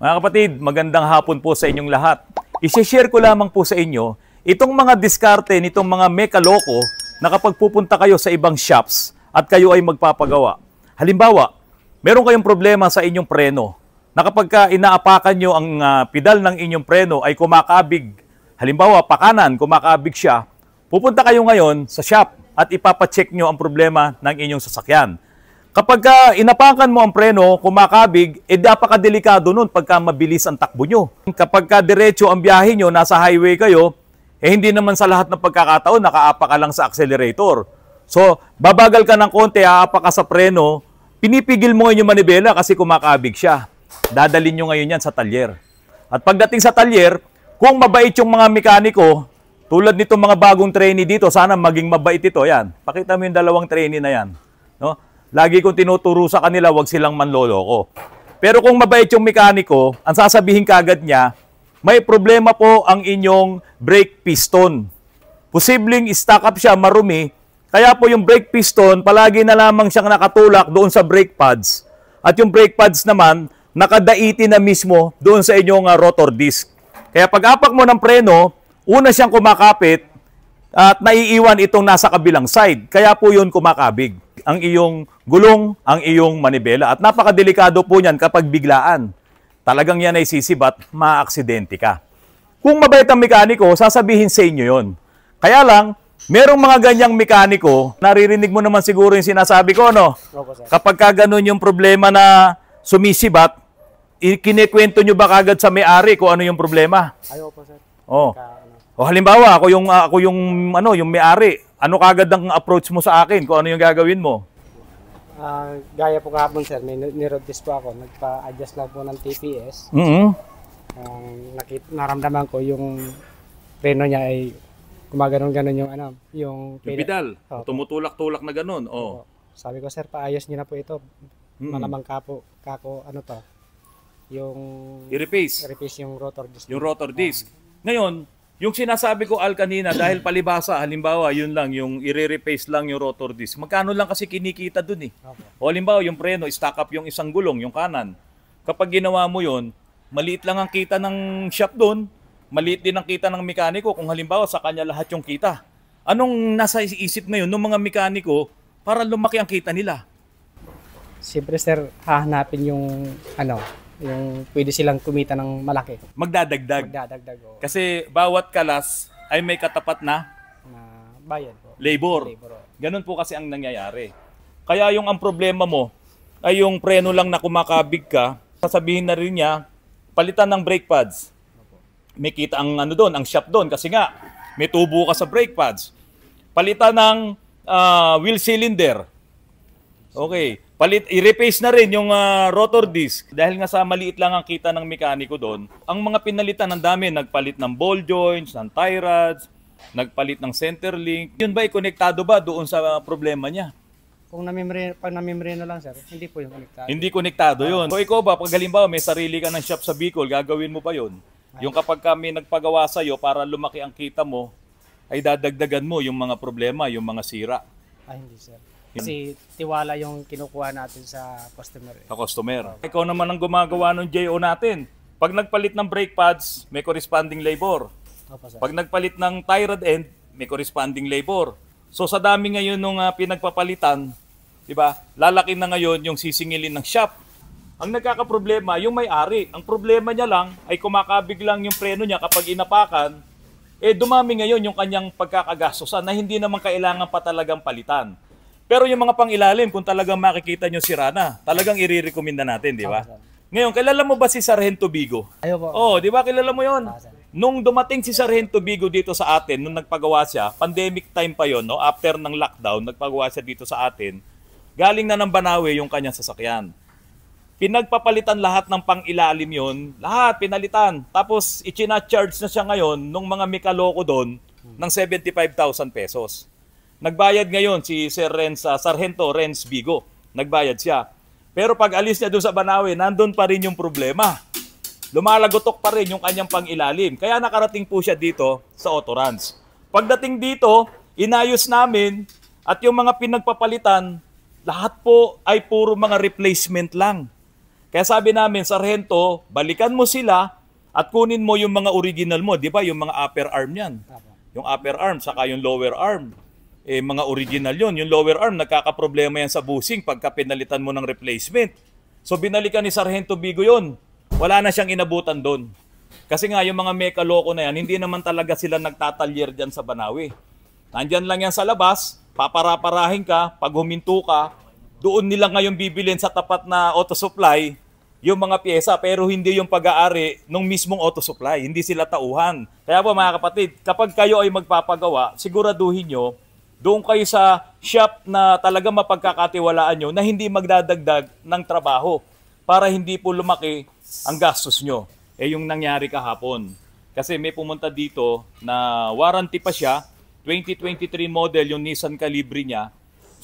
Mga kapatid, magandang hapon po sa inyong lahat. I-share ko lamang po sa inyo itong mga diskarte nitong mga mekaloko na kapag pupunta kayo sa ibang shops at kayo ay magpapagawa. Halimbawa, meron kayong problema sa inyong preno na kapag inaapakan nyo ang pedal ng inyong preno ay kumakabig. Halimbawa, pakanan, kumakabig siya. Pupunta kayo ngayon sa shop at ipapacheck nyo ang problema ng inyong sasakyan. Kapag inapakan mo ang preno, kumakabig, napakadelikado nun pagka mabilis ang takbo nyo. Kapag diretso ang biyahe nyo, nasa highway kayo, hindi naman sa lahat ng pagkakataon, nakaapa ka lang sa accelerator. So, babagal ka ng konti, aapa ka sa preno, pinipigil mo ngayon yung manibela kasi kumakabig siya. Dadalhin nyo ngayon yan sa talyer. At pagdating sa talyer, kung mabait yung mga mekaniko, tulad nitong mga bagong trainee dito, sana maging mabait ito. Yan. Pakita mo yung dalawang trainee na yan. No? Lagi kong tinuturo sa kanila, wag silang manloloko. Pero kung mabait yung mekaniko, ang sasabihin kagad niya, may problema po ang inyong brake piston. Posibleng stock up siya, marumi. Kaya po yung brake piston, palagi na lamang siyang nakatulak doon sa brake pads. At yung brake pads naman, nakadaiti na mismo doon sa inyong rotor disc. Kaya pag-apak mo ng preno, una siyang kumakapit at naiiwan itong nasa kabilang side. Kaya po yun kumakabig ang iyong gulong, ang iyong manibela. At napakadelikado po niyan kapag biglaan. Talagang yan ay sisibat, maaaksidente ka. Kung mabait ang mekaniko, sasabihin sa inyo yon. Kaya lang, merong mga ganyang mekaniko, naririnig mo naman siguro yung sinasabi ko, no? Kapag ka ganun yung problema na sumisibat, kinikwento nyo ba kagad sa may-ari kung ano yung problema? Ayaw po, sir. Oh. O halimbawa, ako yung may-ari. Ano kagad ang approach mo sa akin kung ano yung gagawin mo? Gaya po kahapon, sir, may niroad test po ako. Nagpa-adjust lang po ng TPS. Naramdaman ko yung preno niya ay gumaganon-ganon yung pedal. Tumutulak-tulak na ganon. Oh. Sabi ko, sir, paayos niyo na po ito. Malamang kako, yung i-repace yung rotor disc. Yung rotor disc. Ngayon, yung sinasabi ko kanina, dahil palibasa, halimbawa, yun lang, yung i-repace lang yung rotor disc. Magkano lang kasi kinikita dun eh. Okay. O halimbawa, yung preno, stack up yung isang gulong, yung kanan. Kapag ginawa mo yun, maliit lang ang kita ng shop dun, maliit din ang kita ng mekaniko kung halimbawa sa kanya lahat yung kita. Anong nasa isip ngayon ng mga mekaniko para lumaki ang kita nila? Siyempre, sir, hahanapin yung yung pwede silang kumita ng malaki. Magdadagdag. Oh. Kasi bawat kalas ay may katapat na bayad po. Labor. Ganun po kasi ang nangyayari. Kaya yung ang problema mo ay yung preno lang na kumakabig ka, sasabihin na rin niya, palitan ng brake pads. May kita ang doon, ang shop doon kasi nga may tubo ka sa brake pads. Palitan ng wheel cylinder. Okay. I-repace na rin yung rotor disc. Dahil nga sa maliit lang ang kita ng mekaniko doon, ang mga pinalitan ng dami, nagpalit ng ball joints, ng tie rods, nagpalit ng center link. Yun ba, konektado ba doon sa problema niya? Kung pag namimreno lang, sir, hindi po yung konektado. Hindi konektado yun. So ikaw ba, pag halimbawa may sarili ka ng shop sa Bicol, gagawin mo ba yun? Yung kapag kami nagpagawa sa'yo para lumaki ang kita mo, ay dadagdagan mo yung mga problema, yung mga sira. Ay, hindi, sir. Kasi tiwala yung kinukuha natin sa customer. Sa customer. Ikaw naman ang gumagawa ng JO natin. Pag nagpalit ng brake pads, may corresponding labor. Opo, sir. Pag nagpalit ng tie rod end, may corresponding labor. So sa dami ngayon nung pinagpapalitan, di ba? Lalaki na ngayon yung sisingilin ng shop. Ang nagkakaproblema, yung may-ari. Ang problema niya lang ay kumakabig lang yung preno niya kapag inapakan, dumami ngayon yung kanyang pagkakagastosan na hindi naman kailangan pa talagang palitan. Pero yung mga pang-ilalim, kung talagang makikita nyo si Rana, talagang i-recommenda natin, di ba? Ngayon, kilala mo ba si Sargento Bigo? Ayaw po. Oh, di ba? Kilala mo yon? Nung dumating si Sargento Bigo dito sa atin, nung nagpagawa siya, pandemic time pa yon, no? After ng lockdown, nagpagawa siya dito sa atin. Galing na ng Banawe yung kanyang sasakyan. Pinagpapalitan lahat ng pang-ilalim yon, lahat pinalitan. Tapos, ichina-charge na siya ngayon nung mga mekaloko doon ng 75,000 pesos. Nagbayad ngayon si Sir Sargento Renz Bigo. Nagbayad siya. Pero pag alis niya doon sa Banawe, nandun pa rin yung problema. Lumalagotok pa rin yung kanyang pang-ilalim. Kaya nakarating po siya dito sa Autorans. Pagdating dito, inayos namin at yung mga pinagpapalitan, lahat po ay puro mga replacement lang. Kaya sabi namin, Sargento, balikan mo sila at kunin mo yung mga original mo, di ba? Yung mga upper arm yan. Yung upper arm, saka yung lower arm. Mga original yon. Yung lower arm, nagkakaproblema yan sa bushing pagka pinalitan mo ng replacement. So binalikan ni Sargento Bigo yon. Wala na siyang inabutan doon. Kasi nga, yung mga meka loko na yan, hindi naman talaga sila nagtatalyer dyan sa Banawi. Nandyan lang yan sa labas, papara-parahin ka, pag huminto ka, doon nila ngayon bibilin sa tapat na auto supply yung mga pyesa, pero hindi yung pag-aari ng mismong auto supply. Hindi sila tauhan. Kaya po mga kapatid, kapag kayo ay magpapagawa, siguraduhin nyo, doon kayo sa shop na talaga mapagkakatiwalaan nyo na hindi magdadagdag ng trabaho para hindi po lumaki ang gastos nyo. Yung nangyari kahapon. Kasi may pumunta dito na warranty pa siya, 2023 model yung Nissan Calibre niya.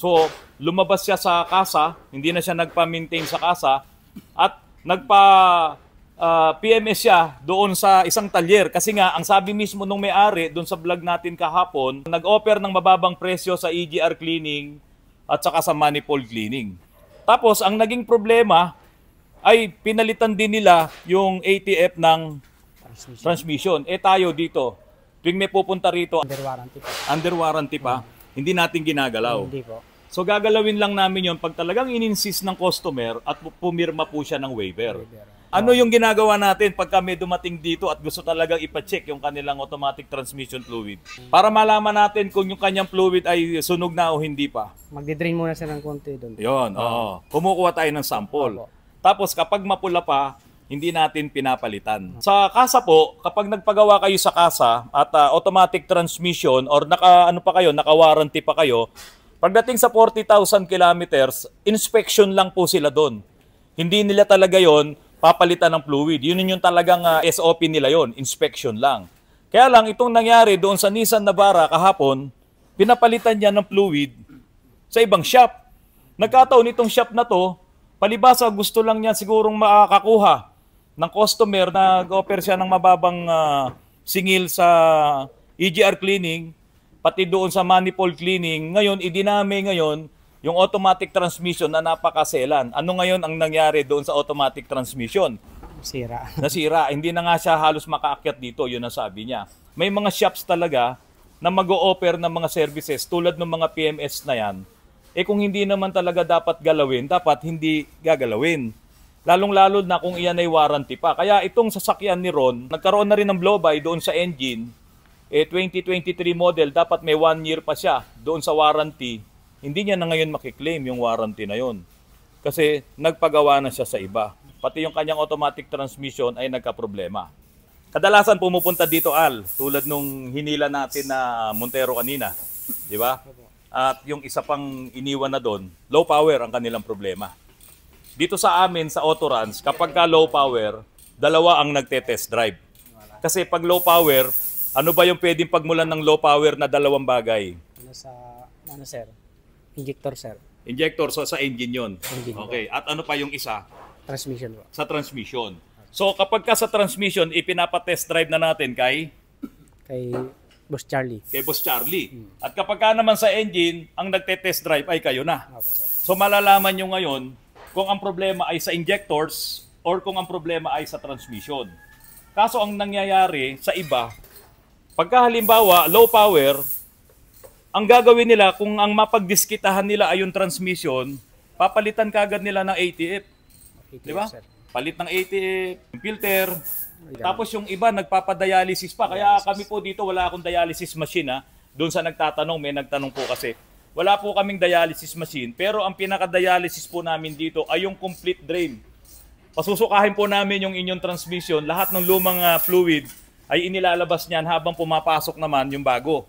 So, lumabas siya sa kasa, hindi na siya nagpa-maintain sa kasa, at PMS siya doon sa isang talyer. Kasi nga, ang sabi mismo nung may-ari, doon sa vlog natin kahapon, nag-offer ng mababang presyo sa EGR cleaning at saka sa manifold cleaning. Tapos, ang naging problema ay pinalitan din nila yung ATF ng transmission. Tayo dito, tuwing may pupunta rito, under warranty pa, hindi natin ginagalaw. Hindi po. So gagalawin lang namin yon pag talagang in-insist ng customer at pumirma po siya ng waiver. Ano yung ginagawa natin pag kami dumating dito at gusto talagang ipacheck yung kanilang automatic transmission fluid? Para malaman natin kung yung kanyang fluid ay sunog na o hindi pa. Magdi-drain muna siya ng konti doon. Yun, oo. Kumukuha tayo ng sample. Tapos kapag mapula pa, hindi natin pinapalitan. Sa kasa po, kapag nagpagawa kayo sa kasa at automatic transmission or naka-warranty pa kayo, pagdating sa 40,000 kilometers, inspection lang po sila doon. Hindi nila talaga yon papalitan ng fluid. Yun yung talagang SOP nila yon, inspection lang. Kaya lang itong nangyari doon sa Nissan Navara kahapon, pinapalitan niya ng fluid sa ibang shop. Nagkataon itong shop na to, palibasa gusto lang niya sigurong makakakuha ng customer na nag-offer siya ng mababang singil sa EGR cleaning, pati doon sa manifold cleaning. Ngayon, idinami ngayon yung automatic transmission na napakaselan. Ano ngayon ang nangyari doon sa automatic transmission? Nasira. Nasira. Hindi na nga siya halos makaakyat dito, yun ang sabi niya. May mga shops talaga na mag-o-offer ng mga services tulad ng mga PMS na yan. Kung hindi naman talaga dapat galawin, dapat hindi gagalawin. Lalong-lalo na kung iyan ay warranty pa. Kaya itong sasakyan ni Ron, nagkaroon na rin ng blow-by doon sa engine. 2023 model, dapat may 1 year pa siya doon sa warranty. Hindi niya na ngayon makiklaim yung warranty na yon. Kasi nagpagawa na siya sa iba. Pati yung kanyang automatic transmission ay nagka-problema. Kadalasan pumupunta dito, Al, tulad nung hinila natin na Montero kanina. Di ba? At yung isa pang iniwan na doon, low power ang kanilang problema. Dito sa amin, sa Autorans, kapag ka low power, dalawa ang nagte-test drive. Kasi pag low power, ano ba yung pwedeng pagmulan ng low power na dalawang bagay? Sir? Injector, sir. Injector, so sa engine yon. Okay, at ano pa yung isa? Transmission po. Sa transmission. So kapag ka sa transmission, ipinapa-test drive na natin kay Boss Charlie. Kay Boss Charlie. At kapag ka naman sa engine, ang nagte-test drive ay kayo na. Opo, sir. So malalaman nyo ngayon kung ang problema ay sa injectors or kung ang problema ay sa transmission. Kaso ang nangyayari sa iba, pagka halimbawa low power, ang gagawin nila kung ang mapagdiskitahan nila ay yung transmission, papalitan kagad nila ng ATF. Di ba? Palit ng ATF, filter. Tapos yung iba nagpapadialysis pa. Kaya kami po dito wala akong dialysis machine ha. Doon sa nagtatanong, may nagtanong po kasi. Wala po kaming dialysis machine, pero ang pinaka-dialysis po namin dito ay yung complete drain. Pasusukahin po namin yung inyong transmission, lahat ng lumang fluid ay inilalabas niyan habang pumapasok naman yung bago.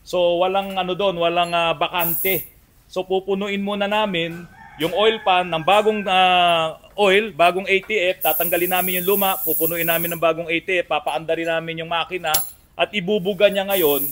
So walang doon, walang bakante. So pupunuin muna namin yung oil pan ng bagong oil, bagong ATF, tatanggalin namin yung luma, pupunuin namin ng bagong ATF, papaandarin namin yung makina at ibubuga niya ngayon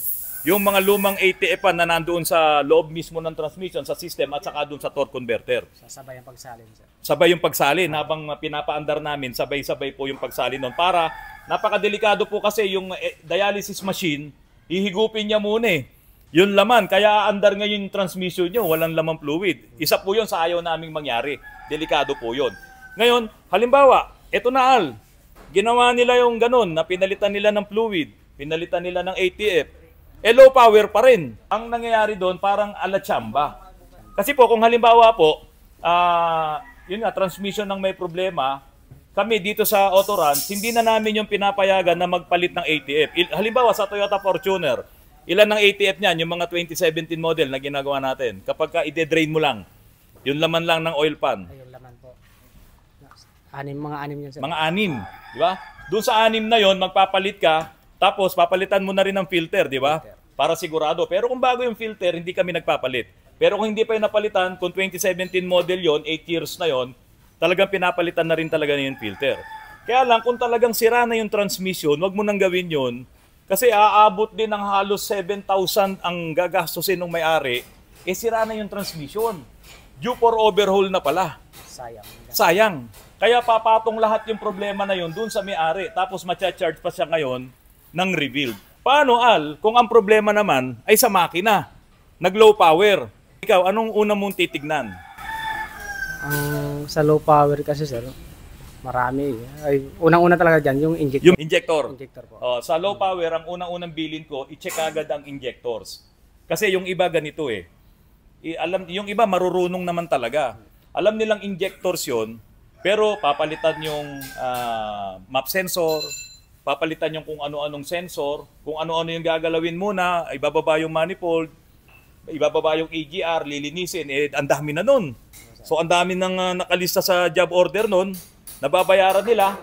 yung mga lumang ATF pan na nandoon sa loob mismo ng transmission, sa system at saka doon sa torque converter. Sabay ang pagsalin, sir. Sabay yung pagsalin habang pinapaandar namin, sabay-sabay po yung pagsalin noon para napakadelikado po kasi yung dialysis machine, ihigupin niya muna yun laman, kaya andar ngayon yung transmission nyo, walang lamang fluid. Isa po yun sa ayaw naming mangyari. Delikado po yun. Ngayon, halimbawa, eto na Al, ginawa nila yung ganun na pinalitan nila ng fluid, pinalitan nila ng ATF, low power pa rin. Ang nangyayari doon parang ala chamba. Kasi po kung halimbawa po, yun nga, transmission ng may problema, kami dito sa Autorans, hindi na namin yung pinapayagan na magpalit ng ATF. Halimbawa sa Toyota Fortuner, ilan ng ATF niyan, yung mga 2017 model na ginagawa natin. Kapag ka ide-drain mo lang, yung laman lang ng oil pan. Ay, yung laman po. Mga anim yun, sir. Mga anim, di ba? Doon sa anim na yon, magpapalit ka, tapos papalitan mo na rin ng filter, di ba? Para sigurado. Pero kung bago yung filter, hindi kami nagpapalit. Pero kung hindi pa yung napalitan, kung 2017 model yon, 8 years na yon, talagang pinapalitan na rin talaga yung filter. Kaya lang, kung talagang sira na yung transmission, wag mo nang gawin yon. Kasi aabot din ng halos 7,000 ang gagastusin ng may-ari, sira na yung transmission. Due for overhaul na pala. Sayang. Kaya papatong lahat yung problema na yun dun sa may-ari. Tapos matcha-charge pa siya ngayon ng rebuild. Paano, Al, kung ang problema naman ay sa makina? Nag-low power. Ikaw, anong una mong titignan? Sa low power kasi, sir, marami. Ay, unang-una talaga dyan, yung injector. Yung injector. Injector po. Sa low power, ang unang-unang bilin ko, i-check agad ang injectors. Kasi yung iba ganito yung iba marurunong naman talaga. Alam nilang injectors yon, pero papalitan yung map sensor, papalitan yung kung ano-anong sensor, kung ano-ano yung gagalawin muna, ibababa yung manifold, ibababa yung AGR, lilinisin, ang dami na nun. So ang dami nang nakalista sa job order nun, nababayaran nila.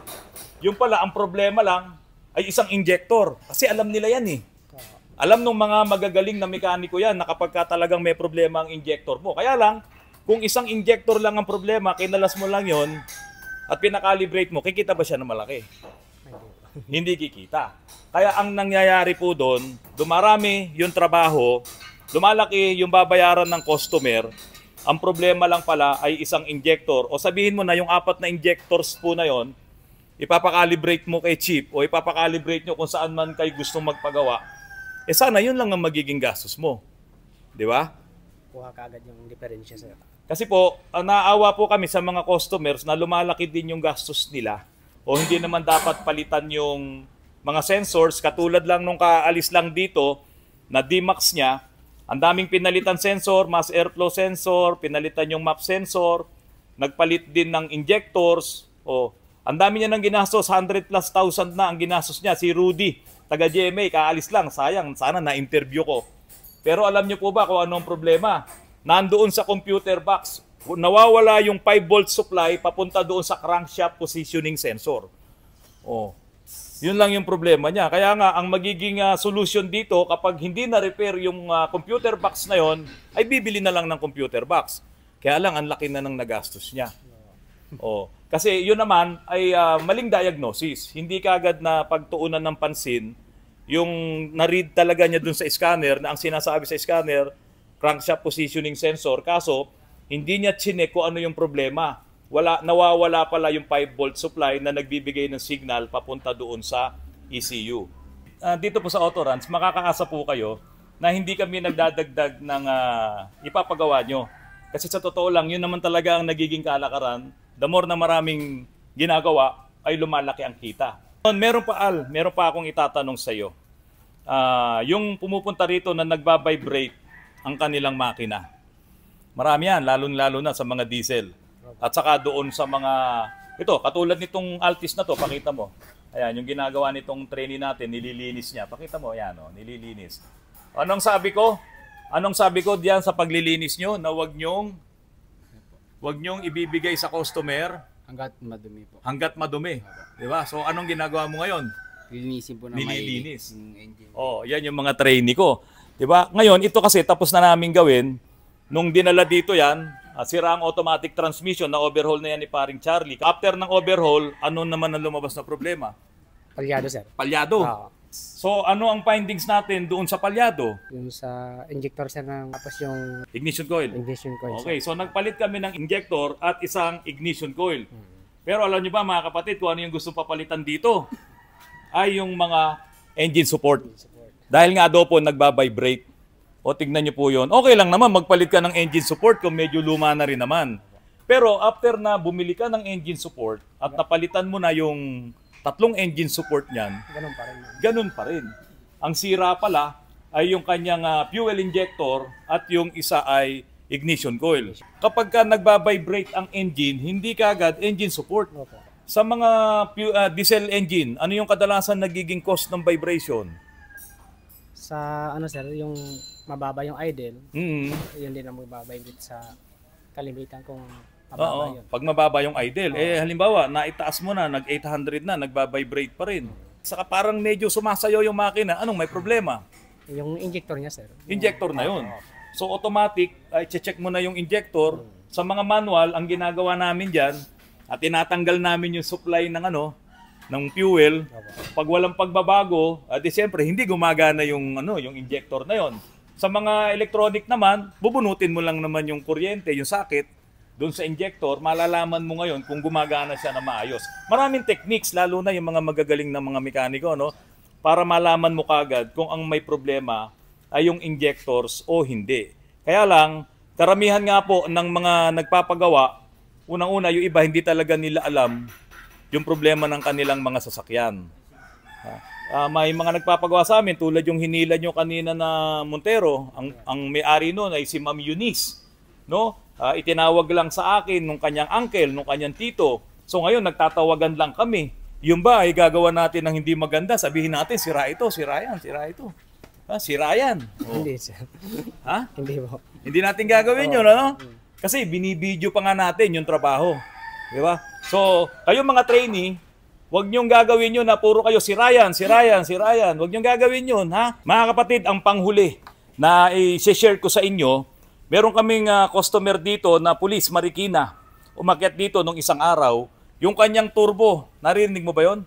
Yung pala, ang problema lang ay isang injector. Kasi alam nila yan Alam nung mga magagaling na mekaniko yan na kapag ka talagang may problema ang injector mo. Kaya lang, kung isang injector lang ang problema, kinalas mo lang yon at pinakalibrate mo, kikita ba siya na malaki? Hindi kikita. Kaya ang nangyayari po doon, dumarami yung trabaho, lumalaki yung babayaran ng customer. Ang problema lang pala ay isang injector. O sabihin mo na yung 4 na injectors po na yon, ipapakalibrate mo kay chip o ipapakalibrate nyo kung saan man kayo gustong magpagawa. Sana yun lang ang magiging gastos mo. Di ba? Kuha ka agad yung diferensya, sir. Kasi po, naawa po kami sa mga customers na lumalaki din yung gastos nila. O hindi naman dapat palitan yung mga sensors. Katulad lang nung kaalis lang dito na D-Max niya, ang daming pinalitan sensor, mass airflow sensor, pinalitan yung map sensor, nagpalit din ng injectors. Ang dami niya ng ginastos, 100,000+ na ang ginastos niya. Si Rudy, taga GMA, kaalis lang. Sayang, sana na-interview ko. Pero alam niyo po ba kung anong problema? Nandoon sa computer box, nawawala yung 5-volt supply papunta doon sa crankshaft positioning sensor. Yun lang yung problema niya. Kaya nga, ang magiging solution dito, kapag hindi na-repair yung computer box na yon, ay bibili na lang ng computer box. Kaya lang, ang laki na ng nagastos niya. Kasi yun naman ay maling diagnosis. Hindi kaagad na pagtuunan ng pansin yung na-read talaga niya dun sa scanner na ang sinasabi sa scanner, crankshaft positioning sensor. Kaso, hindi niya chinek kung ano yung problema. Nawawala pala yung 5-volt supply na nagbibigay ng signal papunta doon sa ECU. Dito po sa Autorans, makakaasa po kayo na hindi kami nagdadagdag ng ipapagawa nyo. Kasi sa totoo lang, yun naman talaga ang nagiging kalakaran. The more na maraming ginagawa, ay lumalaki ang kita. Meron pa akong itatanong sa iyo. Yung pumupunta rito na nagbabibrate ang kanilang makina. Marami yan, lalo na sa mga diesel. At saka doon sa mga, ito, katulad nitong Altis na to, pakita mo. Ayan, yung ginagawa nitong trainee natin, nililinis niya. Pakita mo, ayan, nililinis. Anong sabi ko? Diyan sa paglilinis nyo na wag nyong ibibigay sa customer hanggat madumi po. Hanggat madumi. Di ba? So anong ginagawa mo ngayon? Lilinisin po na Nililinis. may engine. Yan yung mga trainee ko. Di ba? Ngayon, ito kasi tapos na namin gawin. Nung dinala dito yan, sira ang automatic transmission na overhaul na yan ni paring Charlie. After ng overhaul, ano naman ang lumabas na problema? Palyado, sir. Palyado. So ano ang findings natin doon sa palyado? Yung sa injector, sir, tapos yung Ignition coil. ignition coil. Okay, so nagpalit kami ng injector at isang ignition coil. Pero alam niyo ba mga kapatid, kung ano yung gusto papalitan dito? Ay yung mga engine support. Dahil nga daw po nagbabibrate. Tignan niyo po yun. Okay lang naman magpalit ka ng engine support kung medyo luma na rin naman. Pero after na bumili ka ng engine support at napalitan mo na yung 3 engine support niyan, Ganun pa rin. ganun pa rin. Ang sira pala ay yung kanyang fuel injector at yung isa ay ignition coil. Kapag ka nagbabibrate ang engine, hindi kaagad engine support. Opo. Sa mga diesel engine, ano yung kadalasan nagiging cause ng vibration? Sa ano sir, yung mababa yung idle, Mm. yun din ang magbabibrate sa kalimitan kung Oo, mababa yun. pag mababa yung idle. Halimbawa, naitaas mo na, nag-800 na, nagbabibrate pa rin. Saka parang medyo sumasayaw yung makina. Anong may problema? Yung injector niya sir. Injector na yun. So automatic, ay check mo na yung injector. Sa mga manual, ang ginagawa namin dyan, at tinatanggal namin yung supply ng fuel. Pag walang pagbabago, di siyempre hindi gumagana yung injector na yon. Sa mga electronic naman, bubunutin mo lang naman yung kuryente, yung socket doon sa injector, malalaman mo ngayon kung gumagana siya na maayos. Maraming techniques, lalo na yung mga magagaling na mga mekaniko, para malaman mo kagad kung ang may problema ay yung injectors o hindi. Kaya lang, karamihan nga po ng mga nagpapagawa, unang-una, yung iba hindi talaga nila alam yung problema ng kanilang mga sasakyan. May mga nagpapagawa sa amin, tulad yung hinila nyo kanina na Montero, ang may-ari nun ay si Ma'am Eunice. Itinawag lang sa akin nung kanyang uncle, nung kanyang tito. So ngayon, nagtatawagan lang kami. Yung ba ay gagawa natin ng hindi maganda, sabihin natin, sira ito, sira yan, sira ito. Sira yan. Hindi sir. Ha? Hindi po. Hindi natin gagawin yun, ano? Kasi binibideo pa nga natin yung trabaho. Di ba? So, kayong mga trainee, huwag niyong gagawin yun na puro kayo sirayan, sirayan, sirayan. Huwag niyong gagawin yun, ha? Mga kapatid, ang panghuli na i-share ko sa inyo, meron kaming customer dito na Police Marikina. Umakyat dito nung isang araw, yung kanyang turbo, narinig mo ba yun?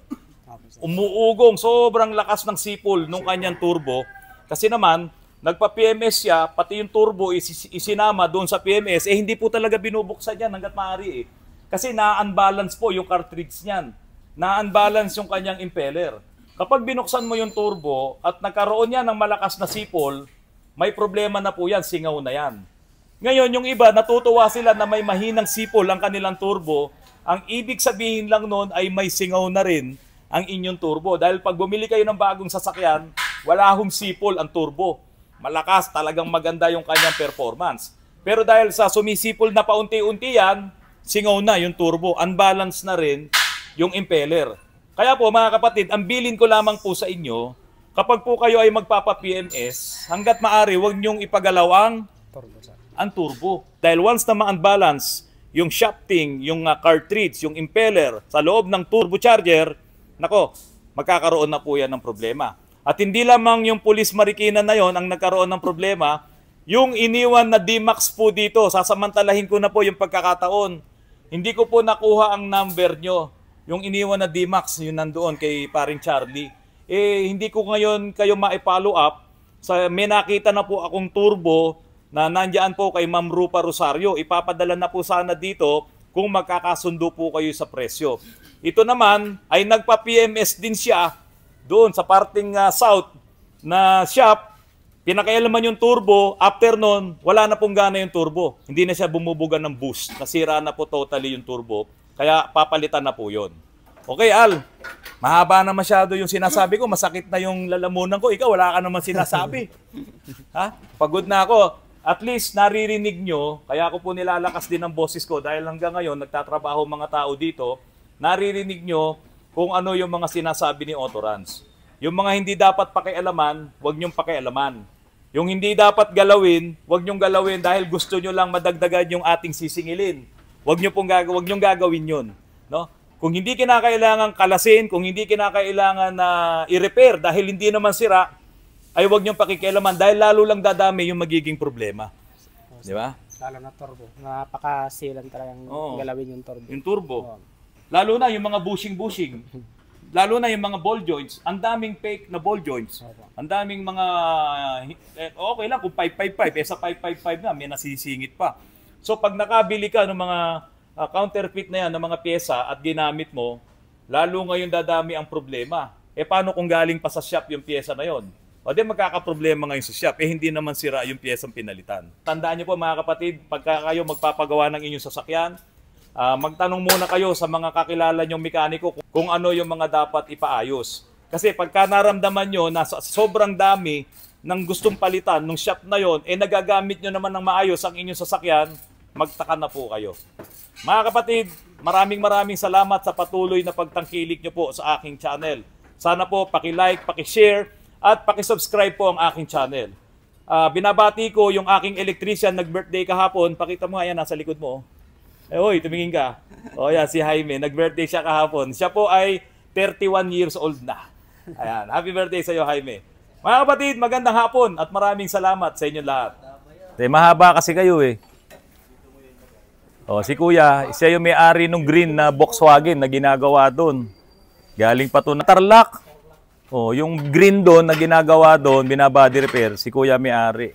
Umuugong, sobrang lakas ng sipol nung kanyang turbo. Kasi naman, nagpa-PMS siya, pati yung turbo isinama doon sa PMS, hindi po talaga binubuksan yan hanggat maaari . Kasi na-unbalance po yung cartridge niyan. Na-unbalance yung kanyang impeller. Kapag binuksan mo yung turbo at nagkaroon yan ng malakas na sipol, may problema na po yan, singaw na yan. Ngayon, yung iba, natutuwa sila na may mahinang sipol ang kanilang turbo. Ang ibig sabihin lang nun ay may singaw na rin ang inyong turbo. Dahil pag bumili kayo ng bagong sasakyan, wala hong sipol ang turbo. Malakas, talagang maganda yung kanyang performance. Pero dahil sa sumisipol na paunti-unti yan, singaw na yung turbo. Unbalance na rin yung impeller. Kaya po mga kapatid, ang bilin ko lamang po sa inyo, kapag po kayo ay magpapa-PMS, hanggat maaari, huwag niyong ipagalaw ang turbo. Dahil once na ma-unbalance yung shafting, yung cartridge, yung impeller sa loob ng turbocharger, nako, magkakaroon na po yan ng problema. At hindi lamang yung Police Marikina na yon ang nagkaroon ng problema, yung iniwan na D-Max po dito, sasamantalahin ko na po yung pagkakataon. Hindi ko po nakuha ang number nyo. Yung iniwan na D-Max, yun nandoon kay paring Charlie. Hindi ko ngayon kayo ma-follow up. May nakita na po akong turbo na nandiyan po kay Ma'am Rupa Rosario. Ipapadala na po sana dito kung magkakasundo po kayo sa presyo. Ito naman ay nagpa-PMS din siya doon sa parting south na shop. Pinakailaman yung turbo. After nun, wala na pong gana yung turbo. Hindi na siya bumubuga ng boost. Nasira na po totally yung turbo. Kaya papalitan na po yun. Okay, Al. Mahaba na masyado yung sinasabi ko. Masakit na yung lalamunan ko. Ikaw, wala ka naman sinasabi. Ha? Pagod na ako. At least naririnig nyo. Kaya ako po nilalakas din ang boses ko. Dahil hanggang ngayon, nagtatrabaho mga tao dito. Naririnig nyo kung ano yung mga sinasabi ni Autorans. Yung mga hindi dapat pakialaman, huwag nyong pakialaman. Yung hindi dapat galawin, huwag nyong galawin dahil gusto nyo lang madagdagan yung ating sisingilin. Huwag nyong gagawin yun. No? Kung hindi kinakailangan kalasin, kung hindi kinakailangan na i-repair dahil hindi naman sira, ay huwag nyong pakikialaman dahil lalo lang dadami yung magiging problema. Di ba? Lalo na turbo. Napakasilan talagang galawin yung turbo. Yung turbo. Lalo na yung mga bushing-bushing. Lalo na yung mga ball joints. Ang daming fake na ball joints. Ang daming mga... okay lang kung 555. Sa 555 na, may nasisingit pa. So pag nakabili ka ng mga counterfeit na yan, ng mga pyesa at ginamit mo, lalo ngayon dadami ang problema. Paano kung galing pa sa shop yung pyesa na yon? O di magkakaproblema ngayon sa shop. Hindi naman sira yung pyesang pinalitan. Tandaan niyo po mga kapatid, pagka kayo magpapagawa ng inyong sasakyan, magtanong muna kayo sa mga kakilala nyong mekaniko kung ano yung mga dapat ipaayos. Kasi pagka naramdaman nyo na sobrang dami ng gustong palitan ng shop na yon, nagagamit nyo naman ng maayos ang inyong sasakyan, magtaka na po kayo. Mga kapatid, maraming salamat sa patuloy na pagtangkilik nyo po sa aking channel. Sana po paki-like, paki-share, at paki-subscribe po ang aking channel. Binabati ko yung aking electrician, nag-birthday kahapon. Pakita mo nga yan, nasa likod mo. Hoy, tumingin ka. Yan, si Jaime, nag-birthday siya kahapon. Siya po ay 31 years old na. Ayan, happy birthday sa iyo, Jaime. Mga kapatid, magandang hapon at maraming salamat sa inyong lahat. Mahaba kasi kayo eh. Si Kuya, siya yung may-ari ng green na Volkswagen na ginagawa doon. Galing pa to na Tarlac. Yung green doon na ginagawa doon, binabody repair, si Kuya may-ari.